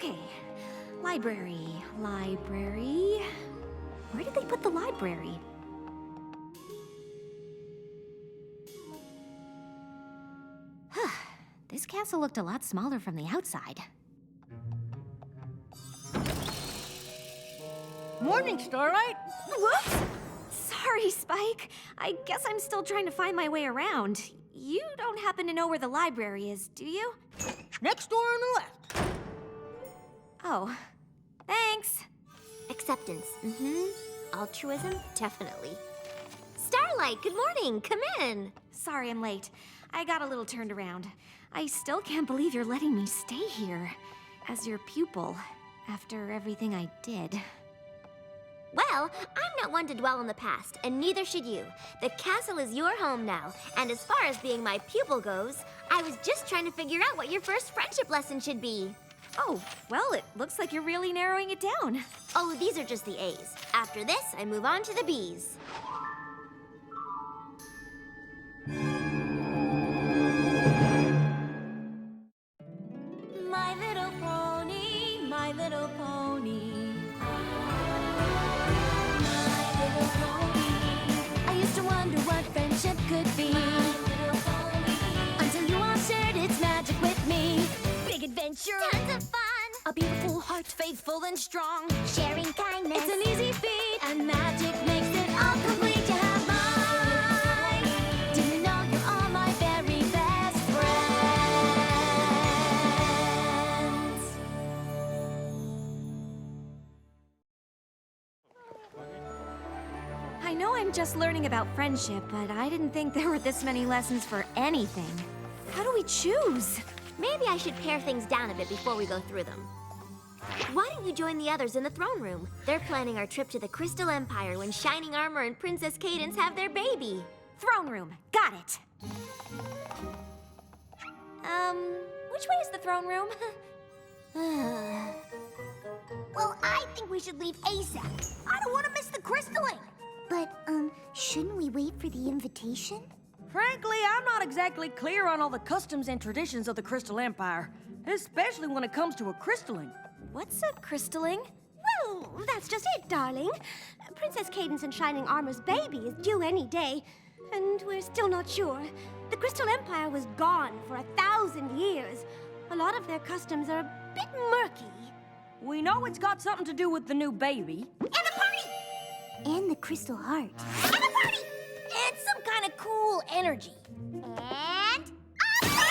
Okay. Library. Library. Where did they put the library? This castle looked a lot smaller from the outside. Morning, Starlight. Whoops! Sorry, Spike. I guess I'm still trying to find my way around. You don't happen to know where the library is, do you? Next door on the left. Oh, thanks. Acceptance, altruism, definitely. Starlight, good morning, come in. Sorry I'm late. I got a little turned around. I still can't believe you're letting me stay here as your pupil after everything I did. Well, I'm not one to dwell on the past, and neither should you. The castle is your home now, and as far as being my pupil goes, I was just trying to figure out what your first friendship lesson should be. Oh, well, it looks like you're really narrowing it down. Oh, these are just the A's. After this, I move on to the B's. My little pony, my little pony. My little pony. I used to wonder what friendship could be. Until you all shared its magic with me. Big adventure. Tons of fun. A beautiful heart, faithful and strong. Sharing kindness. It's an easy feat, and magic makes it all complete. You have mine. Do you know you're all my very best friends? I know I'm just learning about friendship, but I didn't think there were this many lessons for anything. How do we choose? Maybe I should pare things down a bit before we go through them. Why don't you join the others in the throne room? They're planning our trip to the Crystal Empire when Shining Armor and Princess Cadance have their baby. Throne room. Got it. Which way is the throne room? Well, I think we should leave ASAP. I don't want to miss the crystalling. But, shouldn't we wait for the invitation? Frankly, I'm not exactly clear on all the customs and traditions of the Crystal Empire, especially when it comes to a crystalling. What's a crystalling? Well, that's just it, darling. Princess Cadance and Shining Armor's baby is due any day, and we're still not sure. The Crystal Empire was gone for 1,000 years. A lot of their customs are a bit murky. We know it's got something to do with the new baby. And the party! And the Crystal Heart. And the party! And some kind of cool energy. And a party!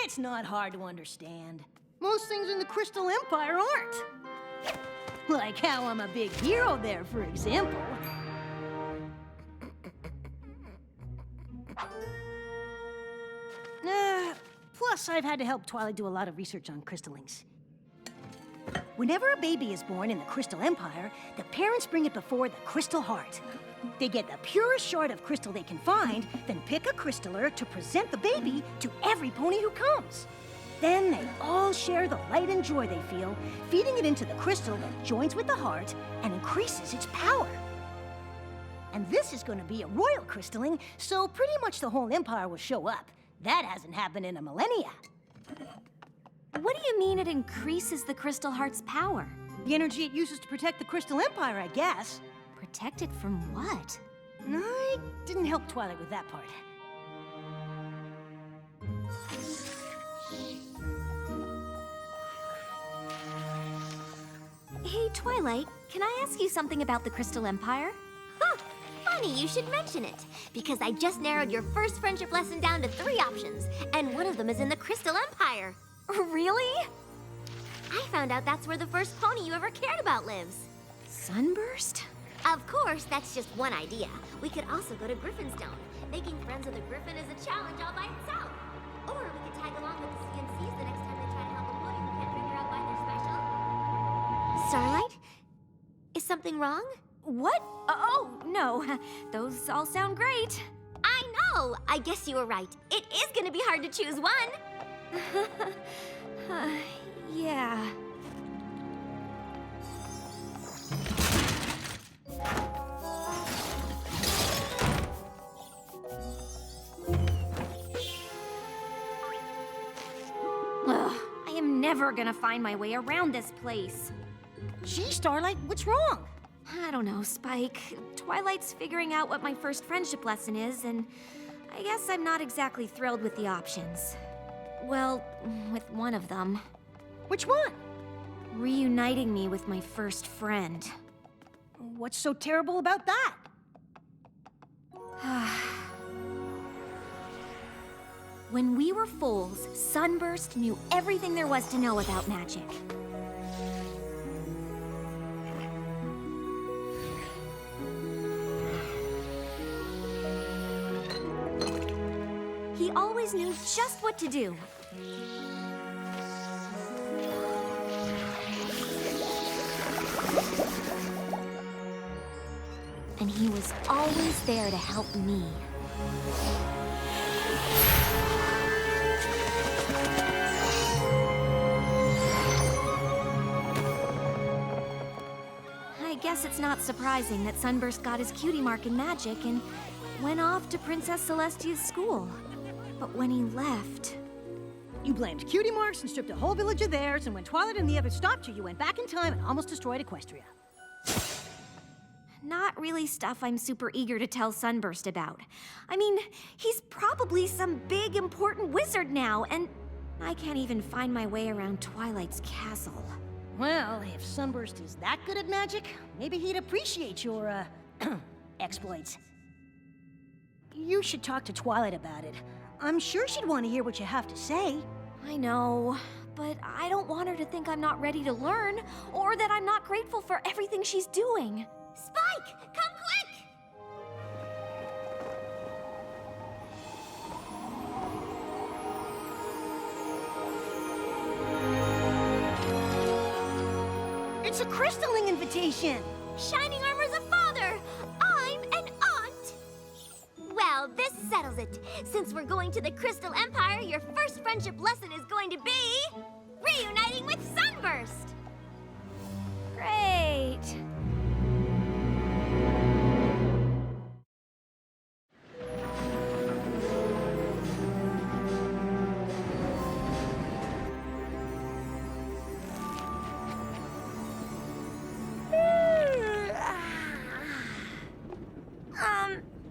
It's not hard to understand. Most things in the Crystal Empire aren't. Like how I'm a big hero there, for example. Plus, I've had to help Twilight do a lot of research on crystallings. Whenever a baby is born in the Crystal Empire, the parents bring it before the Crystal Heart. They get the purest shard of crystal they can find, then pick a crystaller to present the baby to every pony who comes. Then they all share the light and joy they feel, feeding it into the crystal that joins with the heart and increases its power. And this is going to be a royal crystalling, so pretty much the whole empire will show up. That hasn't happened in a millennia. What do you mean it increases the Crystal Heart's power? The energy it uses to protect the Crystal Empire, I guess. Protect it from what? I didn't help Twilight with that part. Hey, Twilight, can I ask you something about the Crystal Empire? Huh, funny you should mention it, because I just narrowed your first friendship lesson down to 3 options, and one of them is in the Crystal Empire. Really? I found out that's where the first pony you ever cared about lives. Sunburst? Of course, that's just one idea. We could also go to Griffinstone. Making friends with a griffin is a challenge all by itself. Or we could tag along with the CMCs the next time they try to help a pony who can't figure out why they're special. Starlight? Is something wrong? What? Oh, no. Those all sound great. I know! I guess you were right. It is gonna be hard to choose one. Yeah. never gonna find my way around this place. Gee, Starlight, what's wrong? I don't know, Spike. Twilight's figuring out what my first friendship lesson is, and I guess I'm not exactly thrilled with the options. Well, with one of them. Which one? Reuniting me with my first friend. What's so terrible about that? When we were foals, Sunburst knew everything there was to know about magic. He always knew just what to do. And he was always there to help me. I guess it's not surprising that Sunburst got his cutie mark in magic and went off to Princess Celestia's school. But when he left... You blamed cutie marks and stripped a whole village of theirs, and when Twilight and the others stopped you, you went back in time and almost destroyed Equestria. Not really stuff I'm super eager to tell Sunburst about. I mean, he's probably some big, important wizard now, and I can't even find my way around Twilight's castle. Well, if Sunburst is that good at magic, maybe he'd appreciate your, exploits. You should talk to Twilight about it. I'm sure she'd want to hear what you have to say. I know, but I don't want her to think I'm not ready to learn, or that I'm not grateful for everything she's doing. Spike, come quick! It's a crystalling invitation! Shining Armor's a father! I'm an aunt! Well, this settles it. Since we're going to the Crystal Empire, your first friendship lesson is going to be... reuniting with Sunburst! Great!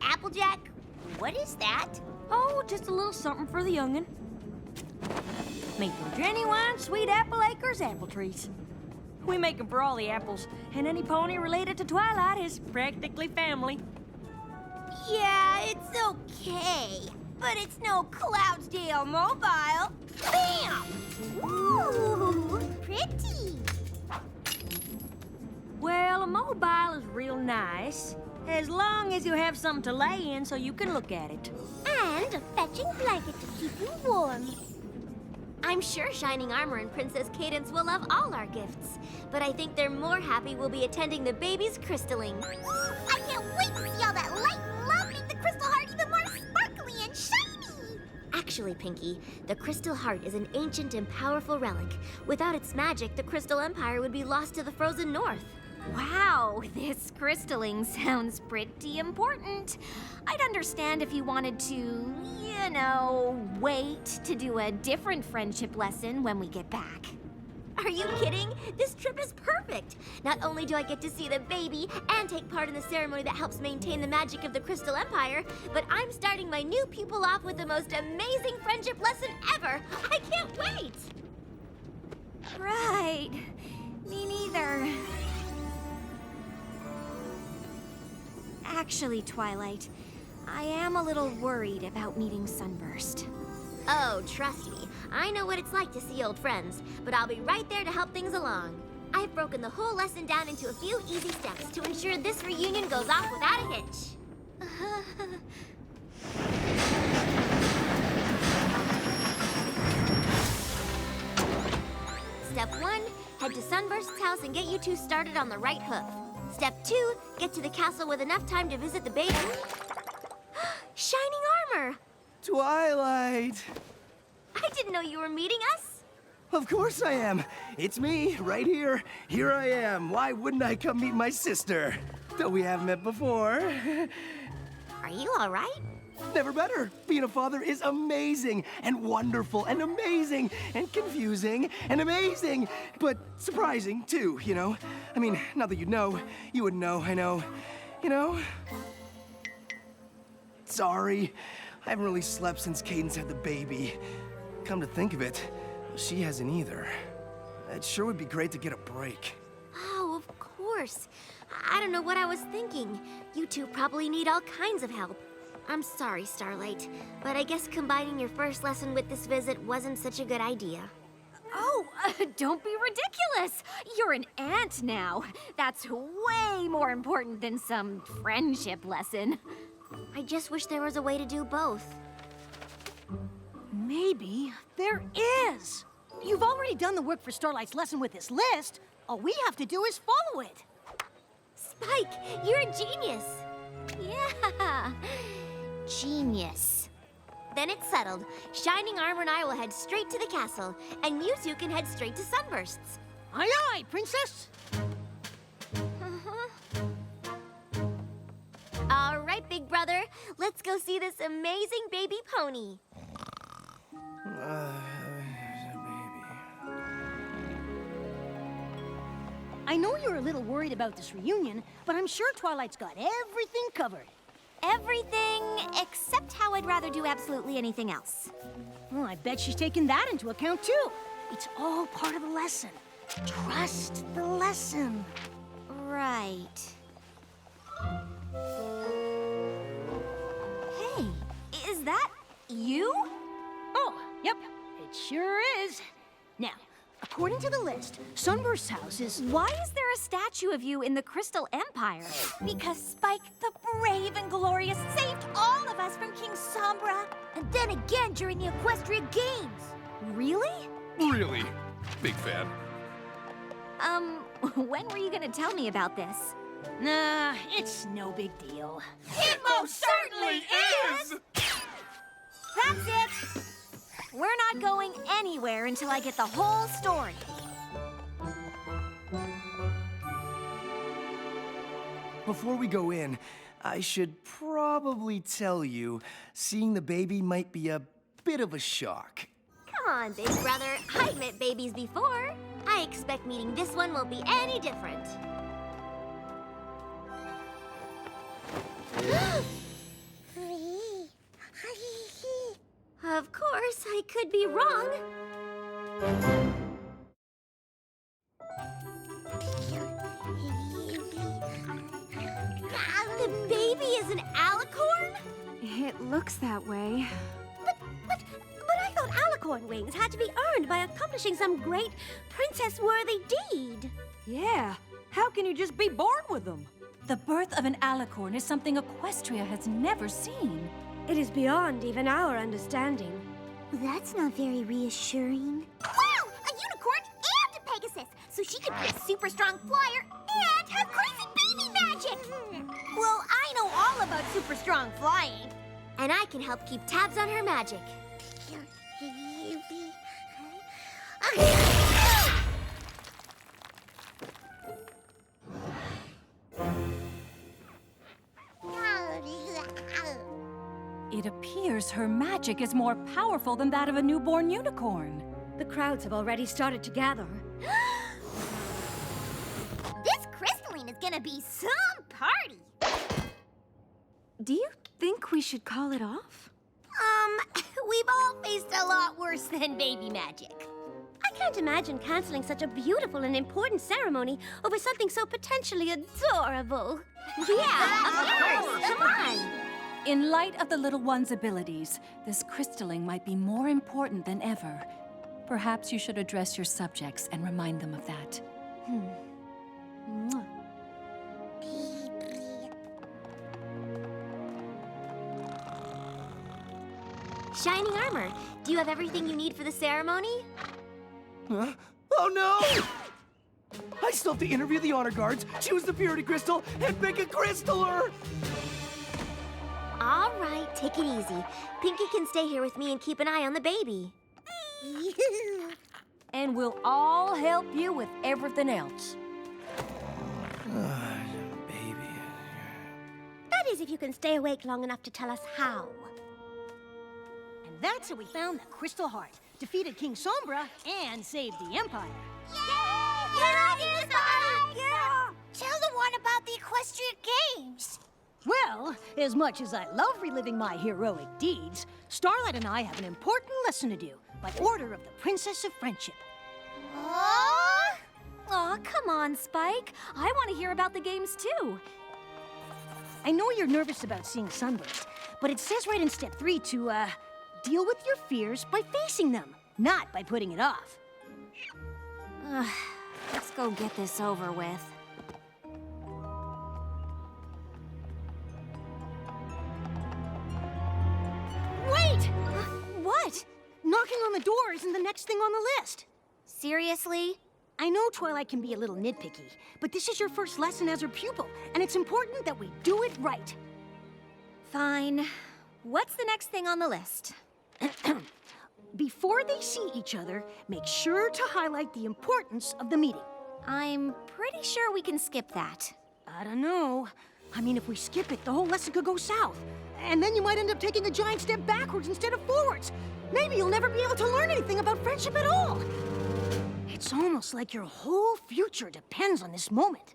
Applejack, what is that? Oh, just a little something for the youngin'. Make them genuine sweet apple acres apple trees. We make 'em for all the apples, and any pony related to Twilight is practically family. Yeah, it's okay. But it's no Cloudsdale Mobile. Bam! Ooh, pretty. Well, a mobile is real nice, as long as you have something to lay in so you can look at it. And a fetching blanket to keep you warm. I'm sure Shining Armor and Princess Cadence will love all our gifts, but I think they're more happy we'll be attending the baby's crystaling. I can't wait to see all that light and love make the crystal heart even more sparkly and shiny! Actually, Pinky, the crystal heart is an ancient and powerful relic. Without its magic, the Crystal Empire would be lost to the frozen north. Wow, this crystalling sounds pretty important. I'd understand if you wanted to, you know, wait to do a different friendship lesson when we get back. Are you kidding? This trip is perfect. Not only do I get to see the baby and take part in the ceremony that helps maintain the magic of the Crystal Empire, but I'm starting my new pupil off with the most amazing friendship lesson ever. I can't wait. Right. Me neither. Actually, Twilight, I am a little worried about meeting Sunburst. Oh, trust me. I know what it's like to see old friends, but I'll be right there to help things along. I've broken the whole lesson down into a few easy steps to ensure this reunion goes off without a hitch. Step 1, head to Sunburst's house and get you two started on the right hoof. Step 2, get to the castle with enough time to visit the baby. Shining Armor! Twilight! I didn't know you were meeting us. Of course I am. It's me, right here. Here I am. Why wouldn't I come meet my sister? Though we haven't met before. Are you all right? Never better. Being a father is amazing and wonderful and amazing and confusing and amazing, but surprising too, you know? I mean, not that you'd know. You wouldn't know, I know. You know? Sorry. I haven't really slept since Cadence had the baby. Come to think of it, she hasn't either. It sure would be great to get a break. Oh, of course. I don't know what I was thinking. You two probably need all kinds of help. I'm sorry, Starlight, but I guess combining your first lesson with this visit wasn't such a good idea. Oh, don't be ridiculous. You're an aunt now. That's way more important than some friendship lesson. I just wish there was a way to do both. Maybe there is. You've already done the work for Starlight's lesson with this list. All we have to do is follow it. Spike, you're a genius. Yeah, genius. Then it's settled. Shining Armor and I will head straight to the castle, and you two can head straight to Sunbursts. Aye, aye, Princess. All right, big brother, let's go see this amazing baby pony. I know you're a little worried about this reunion, but I'm sure Twilight's got everything covered. Everything except how I'd rather do absolutely anything else. Well, I bet she's taken that into account, too. It's all part of the lesson. Trust the lesson. Right. Hey, is that you? Oh, yep, it sure is. Now, according to the list, Sunburst's house is... Why is there a statue of you in the Crystal Empire? Because Spike the Brave and Glorious saved all of us from King Sombra. And then again during the Equestria Games. Really? Really? Big fan. When were you gonna tell me about this? Nah, it's no big deal. It most certainly is! That's it! We're not going anywhere until I get the whole story. Before we go in, I should probably tell you, seeing the baby might be a bit of a shock. Come on, big brother. I've met babies before. I expect meeting this one won't be any different. Of course, I could be wrong. The baby is an alicorn? It looks that way. But I thought alicorn wings had to be earned by accomplishing some great princess-worthy deed. Yeah, how can you just be born with them? The birth of an alicorn is something Equestria has never seen. It is beyond even our understanding. That's not very reassuring. Wow! A unicorn and a Pegasus! So she could be a super strong flyer and have crazy baby magic! Well, I know all about super strong flying. And I can help keep tabs on her magic. It appears her magic is more powerful than that of a newborn unicorn. The crowds have already started to gather. This crystalline is gonna be some party! Do you think we should call it off? We've all faced a lot worse than baby magic. I can't imagine canceling such a beautiful and important ceremony over something so potentially adorable. Yeah, of course. Come on. In light of the little one's abilities, this crystalling might be more important than ever. Perhaps you should address your subjects and remind them of that. Mwah. Shining Armor, do you have everything you need for the ceremony? Huh? Oh no! I still have to interview the honor guards, choose the purity crystal, and pick a crystaller! All right, take it easy. Pinky can stay here with me and keep an eye on the baby. And we'll all help you with everything else. Baby. That is if you can stay awake long enough to tell us how. And that's how we found the Crystal Heart, defeated King Sombra, and saved the Empire. Tell the one about the Equestrian Games. Well, as much as I love reliving my heroic deeds, Starlight and I have an important lesson to do by order of the Princess of Friendship. Aw, come on, Spike. I want to hear about the games, too. I know you're nervous about seeing Sunburst, but it says right in step 3 to, deal with your fears by facing them, not by putting it off. Let's go get this over with. Wait! What? Knocking on the door isn't the next thing on the list. Seriously? I know Twilight can be a little nitpicky, but this is your first lesson as her pupil, and it's important that we do it right. Fine. What's the next thing on the list? Before they see each other, make sure to highlight the importance of the meeting. I'm pretty sure we can skip that. I don't know. I mean, if we skip it, the whole lesson could go south. And then you might end up taking a giant step backwards instead of forwards. Maybe you'll never be able to learn anything about friendship at all. It's almost like your whole future depends on this moment.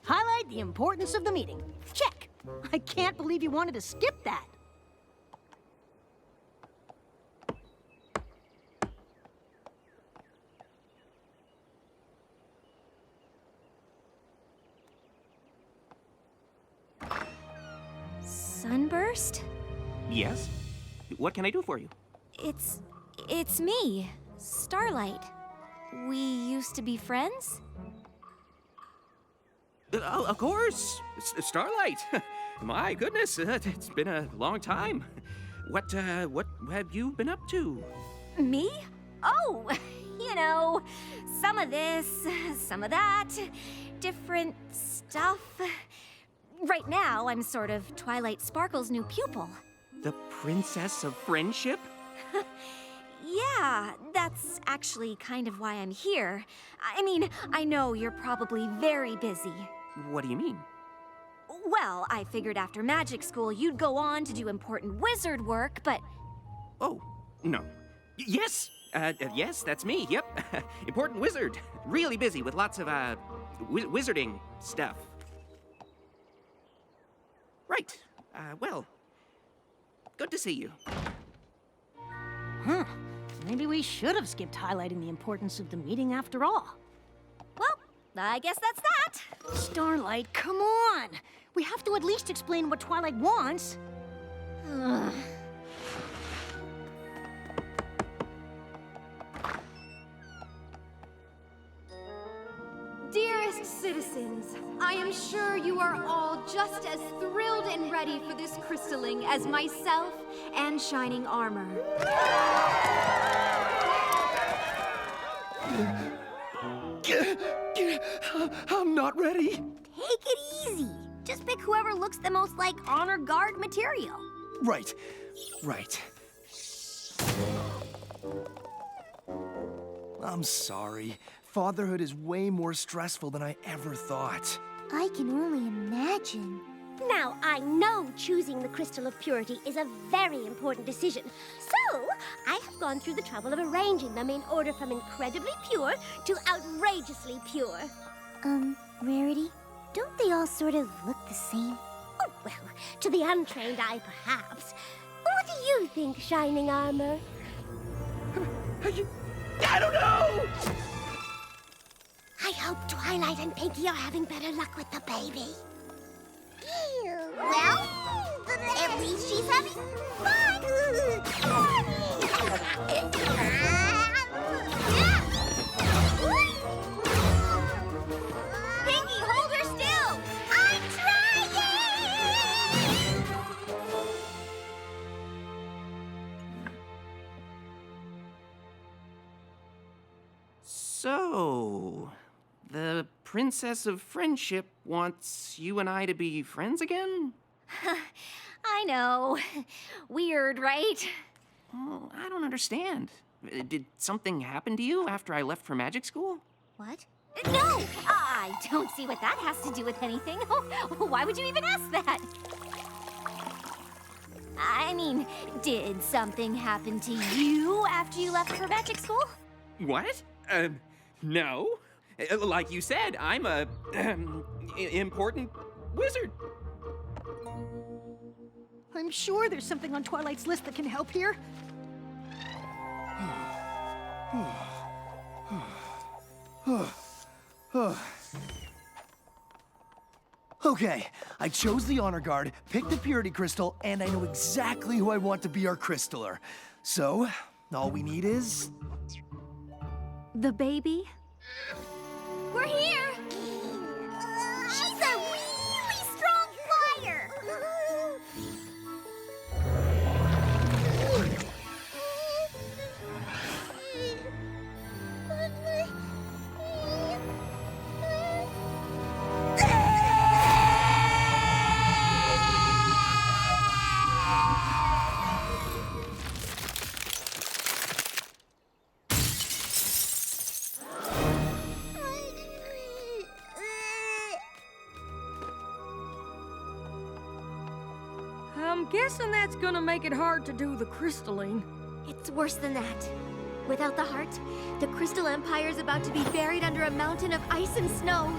Highlight the importance of the meeting. Check. I can't believe you wanted to skip that. Sunburst? Yes? What can I do for you? It's me, Starlight. We used to be friends? Of course! Starlight! My goodness, it's been a long time. What have you been up to? Me? Oh, you know, some of this, some of that, different stuff. Right now, I'm sort of Twilight Sparkle's new pupil. The Princess of Friendship? Yeah, that's actually kind of why I'm here. I mean, I know you're probably very busy. What do you mean? Well, I figured after magic school you'd go on to do important wizard work, but... Oh, no. Yes! Yes, that's me, yep. Important wizard. Really busy with lots of, wizarding stuff. Right. Well, good to see you. Huh. Maybe we should have skipped highlighting the importance of the meeting after all. Well, I guess that's that. Starlight, come on! We have to at least explain what Twilight wants. Dearest citizens, I am sure you are all just as thrilled and ready for this crystalling as myself and Shining Armor. I'm not ready. Take it easy. Just pick whoever looks the most like honor guard material. Right. I'm sorry. Fatherhood is way more stressful than I ever thought. I can only imagine. Now, I know choosing the Crystal of Purity is a very important decision. So, I have gone through the trouble of arranging them in order from incredibly pure to outrageously pure. Rarity, don't they all sort of look the same? Oh, well, to the untrained eye, perhaps. What do you think, Shining Armor? I don't know! I hope Twilight and Pinky are having better luck with the baby. Well, at least she's having fun. Pinky, hold her still. I'm trying. So, the Princess of Friendship wants you and I to be friends again? I know. Weird, right? Oh, I don't understand. Did something happen to you after I left for magic school? What? No! I don't see what that has to do with anything. Why would you even ask that? I mean, did something happen to you after you left for magic school? What? No. Like you said, I'm a important wizard. I'm sure there's something on Twilight's list that can help here. Okay, I chose the honor guard, picked the purity crystal, and I know exactly who I want to be our crystaller. So, all we need is... The baby? We're here! She's a really strong flyer! I'm guessing that's gonna make it hard to do the crystalline. It's worse than that. Without the heart, the Crystal Empire is about to be buried under a mountain of ice and snow.